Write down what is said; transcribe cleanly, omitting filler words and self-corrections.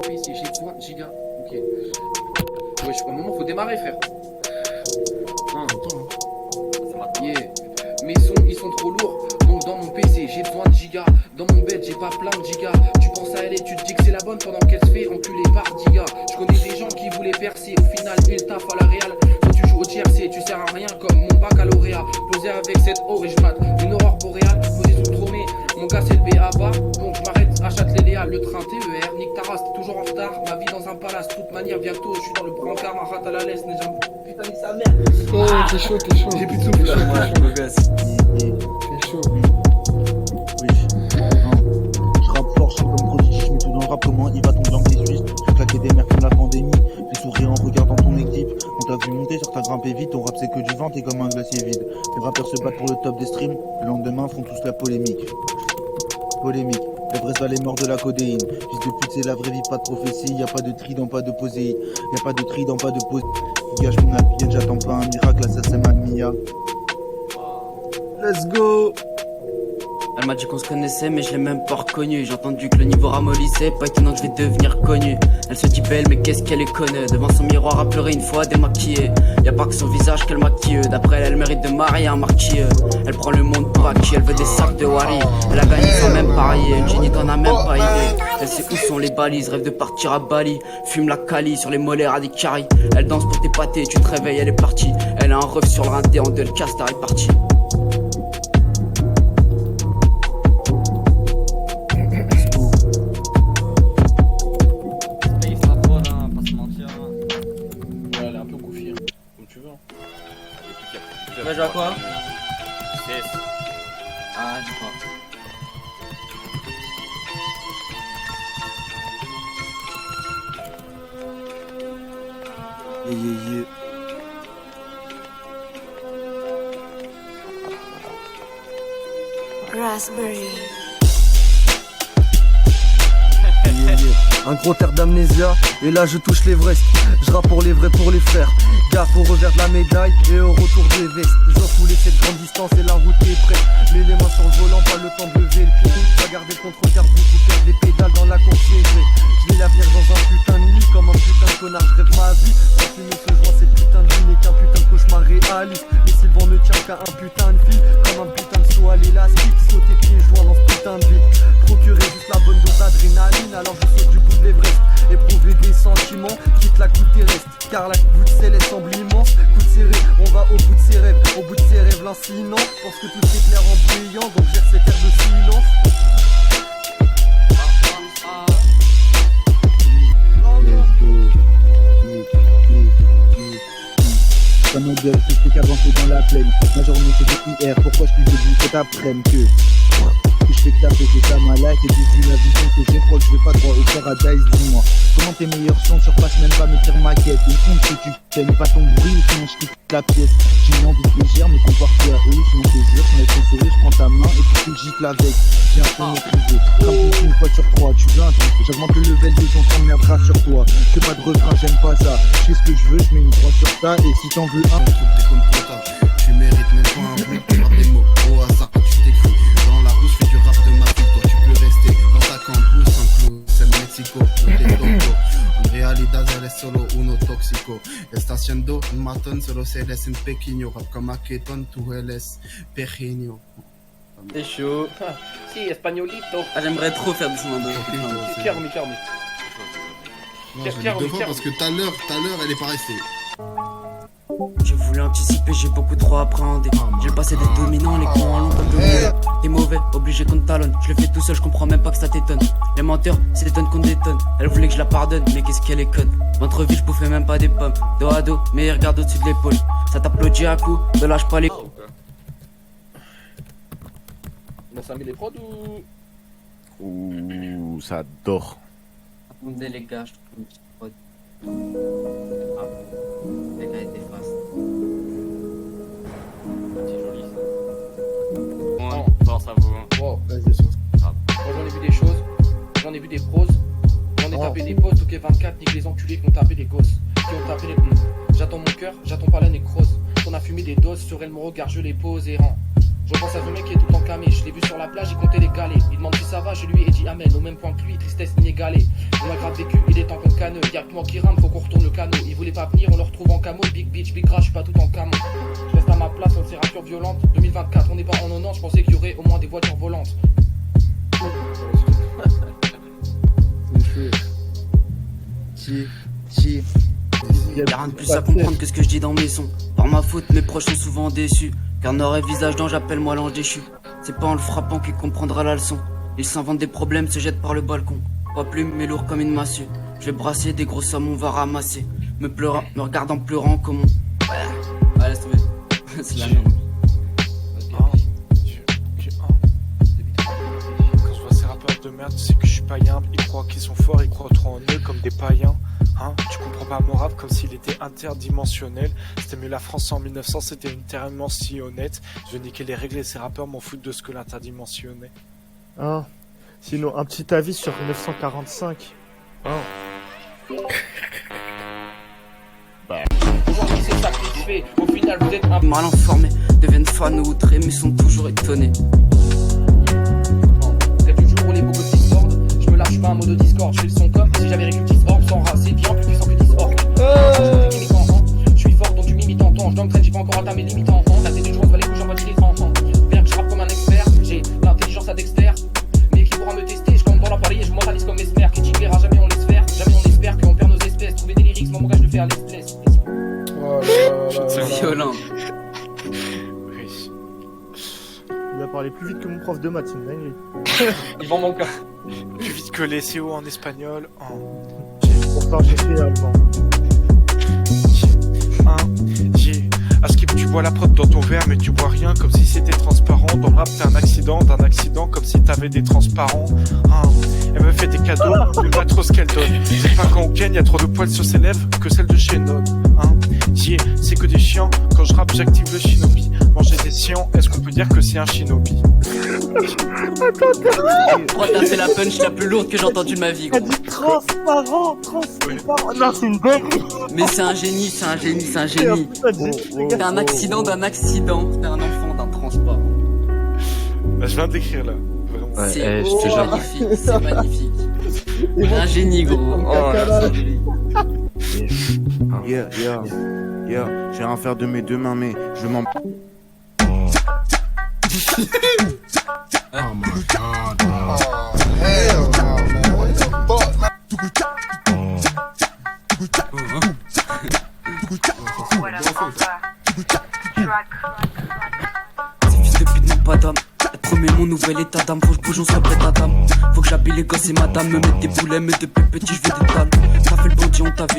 PC, j'ai 20 gigas. Ok. Wesh, au moment faut démarrer, frère. Ça m'a pillé. Mes sons, ils sont trop lourds. Donc dans mon PC, j'ai besoin de gigas. Dans mon bed, j'ai pas plein de gigas. Tu penses à elle et tu te dis que c'est la bonne pendant qu'elle se fait enculer par gigas. Je connais des gens qui voulaient percer. Au final, ils taffent à la réal. Toi, tu joues au TRC, tu sers à rien comme mon baccalauréat. Posé avec cette orange mat, une aurore boréale. Posé sous le tromé, mon gars, c'est le BABA. Donc je m'arrête à Châtelet-Léal. Le train TER, nique ta race, t'es toujours en retard. Ma vie dans un palace, toute manière, bientôt, je suis dans le brancard. Ma rate à la laisse, n'est jamais. Putain, nique sa mère. Oh, t'es chaud, t'es chaud. J'ai plus de souffle là. T'es chaud. Oui. Je rappe fort, je suis comme Prodigy, je mets tout dans le rap, comment il va tomber en pied suisse. J'ai claqué des mères comme la pandémie, j'ai souri en regardant ton équipe. On t'a vu monter, sur ta grimpé vite, ton rap c'est que du vent, t'es comme un glacier vide. Les rappeurs se battent pour le top des streams, le lendemain font tous la polémique. Polémique, Everest va les morts de la codéine. Fils de pute, c'est la vraie vie, pas de prophétie, y'a pas de trident, pas de posé. Y'a pas de trident, pas de posé. Gâche mon habillette, j'attends pas un miracle, là ça c'est ma Mia. Let's go! Elle m'a dit qu'on se connaissait mais je l'ai même pas reconnue. J'ai entendu que le niveau ramollissait, pas étonnant que je vais devenir connu. Elle se dit belle mais qu'est-ce qu'elle est conne. Devant son miroir à pleurer une fois démaquillée. Y'a pas que son visage qu'elle maquille. D'après elle, elle mérite de marier un marquis. Elle prend le monde pour acquis, elle veut des sacs de Wari. Elle a gagné sans même parier, une génie t'en a même pas idée. Elle sait où sont les balises, rêve de partir à Bali. Fume la Cali sur les molaires à des caries. Elle danse pour t'épater, tu te réveilles, elle est partie. Elle a un ref sur le rinté en deux, le castar est parti. Tu vas jouer à quoi? CS. Ah, je crois. Yeah. Raspberry. Un gros terre d'amnésia, et là je touche l'Everest. Je rappe pour les vrais, pour les frères. Gaffe au revers de la médaille et au retour des vestes. Je dois fouler cette grande distance et la route est prête. Mets les mains sur le volant, pas le temps de lever le pied. Pas garder le contrôle car beaucoup perdent les pédales dans la course serrée. Je vis l'avenir dans un putain de lit, comme un putain de connard, je rêve ma vie. Sans fumer ce joint, cette putain de vie n'est qu'un putain de cauchemar réaliste. Mais si le vent ne tient qu'à un putain de fil, comme un putain de saut à l'élastique, sauter pieds joints dans ce putain de vie. Procurer juste la bonne dose d'adrénaline, alors je saute du bout de l'Everest. Éprouver des sentiments, quitte la croûte terrestre. Car la voûte céleste semble immense. Coup de serré, on va au bout de ses rêves. Au bout de ses rêves, l'incinant. Pense que tout est clair en brillant, donc gère cette air de silence. Comme un gueule, tout ce qu'avancer dans la plaine. Ma journée c'est depuis hier, pourquoi je suis debout cet après-midi que je fais que taper, c'est ça ma life. Et puis vu la vision que j'ai, crois que je vais pas droit au paradise. Dis-moi, comment tes meilleurs sons surpassent même pas mes pires maquettes. Une honte que tu t'aimes pas ton bruit, sinon je quitte la pièce. J'ai une envie de légère, mais comparé à eux, sinon te jure, sans être ton sourire, je prends ta main et puis tu gicles avec. J'ai un son maîtrisé, comme une fois sur trois. Tu veux un truc, j'augmente le level des gens, s'emmerdera sur toi. Je fais pas de refrain, j'aime pas ça. Je fais ce que je veux, je mets une croix sur ta. Et si t'en veux un, t'es comme toi, tu mérites même pas un bruit pour des mots au hasard quand tu t'écris. Dans la rue, je fais du rap de ma vie, toi tu peux rester dans ta campus, un clou, c'est le Mexico, no te toco. En realidad eres solo uno tóxico. Estás haciendo un matón, solo eres un pequeño. Rap comme Aketon, tu eres pequeño. C'est chaud. Si, espagnolito. Ah, j'aimerais trop faire des sons de Ferme. Non, j'ai dit deux fois parce que tout à l'heure, elle est pas restée. J'ai voulu anticiper, j'ai beaucoup trop appréhendé. J'ai le passé des dominants, les cons en longtemps dominé. T'es mauvais, obligé qu'on te talonne. Je le fais tout seul, je comprends même pas que ça t'étonne. Les menteurs, c'est des tonnes qu'on détonne. Elle voulait que je la pardonne, mais qu'est-ce qu'elle est conne. Ventre vide, je bouffais même pas des pommes. Dos à dos, mais il regarde au-dessus de l'épaule. Ça t'applaudit à coup, ne lâche pas les. On a 5000 les prods ou. Ouh, ça dort. Attendez les gars, je trouve une petite prod. Ah, les gars étaient fast. C'est joli ça. Non. Bon, ça vaut. Wow. vas-y, Moi j'en ai vu des choses, j'en ai vu des pros, j'en ai tapé des posts, ok 24, nique les enculés qui ont tapé les gosses, qui ont tapé les. J'attends mon cœur, j'attends pas la nécrose. Ton on a fumé des doses, sur elle mon regard, je l'ai posé rang. Je pense à ce mec qui est tout le temps camé, je l'ai vu sur la plage, il comptait les galets. Il demande si ça va, je lui ai dit amen, au même point que lui, tristesse inégalée. On a grave vécu, il est temps qu'on caneux, y'a que moi qui rame, faut qu'on retourne le canot. Il voulait pas venir, on le retrouve en camo, big bitch, big gras, je suis pas tout en camo. Je reste à ma place, on serrature violente. 2024, on n'est pas en 90, je pensais qu'il y aurait au moins des voitures volantes. Y'a rien de plus à comprendre que ce que je dis dans mes sons. Par ma faute, mes proches sont souvent déçus. Car n'aurait visage d'ange, j'appelle-moi l'ange déchu. C'est pas en le frappant qu'il comprendra la leçon. Il s'invente des problèmes, se jette par le balcon. Pas plume, mais lourd comme une massue. Je vais brasser des grosses sommes, on va ramasser. Me regarde en pleurant comme on... Ouais, laisse tomber. C'est la merde. Quand je vois ces rappeurs de merde, c'est que je suis païen. Ils croient qu'ils sont forts, ils croient trop en eux comme des païens. Hein, tu comprends pas mon rap comme s'il était interdimensionnel. C'était mieux la France en 1900, c'était une terre immense si honnête. Je vais niquer les règles et ces rappeurs m'en foutent de ce que l'interdimensionnel. Hein. Sinon, un petit avis sur 1945. Hein. Aujourd'hui c'est sacrifié, au final vous êtes un Mal informés, deviennent fans ou outrés, mais sont toujours étonnés. Rêve du jour où les boucles de Discord. Je me lâche pas un mot de Discord, je fais le son comme si j'avais récupéré Discord sans race, c'est bien plus puissant que Discord. Je suis fort donc tu m'imites en temps, je donne traîne, j'ai pas encore atteint mes limites en temps. La tête du jour, on va les couches, j'envoie des enfants. Bien que je rappe comme un expert, j'ai l'intelligence à Dexter. Mais qui pourra me tester, je compte dans l'appareil et je m'entalise comme Esmer. Qui verra, jamais on laisse faire, jamais on espère qu'on perd nos espèces. Trouver des lyrics, mon gars, je le fais à l'espèce. C'est violent. Oui. Il a parlé plus vite que mon prof de maths, c'est une dinguerie. Ils vont mon cas. Plus vite que les CO en espagnol. Pourtant, j'ai fait allemand. À skip, tu bois la prod dans ton verre, mais tu bois rien comme si c'était transparent. Dans le rap, t'es un accident, d'un accident comme si t'avais des transparents. Elle me fait des cadeaux, mais pas trop ce qu'elle donne. C'est pas quand on ken, y'a trop de poils sur ses lèvres que celle de Shannon. C'est que des chiens, quand je rappe, j'active le shinobi. Manger des siens, est-ce qu'on peut dire que c'est un shinobi? Crois t'as fait la punch la plus lourde que j'ai entendue de ma vie, gros. Elle dit transparent. Non, c'est une dinguerie. Mais c'est un génie, c'est un génie, c'est un génie. C'est un accident d'un accident. C'est un enfant d'un transport. Bah, je viens d'écrire là. Vraiment. C'est magnifique, c'est magnifique. Un génie, gros. Oh là, c'est un génie. Je vais rien faire de mes deux mains, mais je m'en... Oh my god, bro. Oh, hell no, man. What the fuck, man? Ces fils de pute n'ont pas d'âme. Être mais mon nouvel état d'âme. Faut que je bouge, on soit prêt à dame. Faut que j'habille les gosses et madame. Me mettre des boulets, mais depuis petit je veux des dames. T'as fait le bandit, on t'a vu.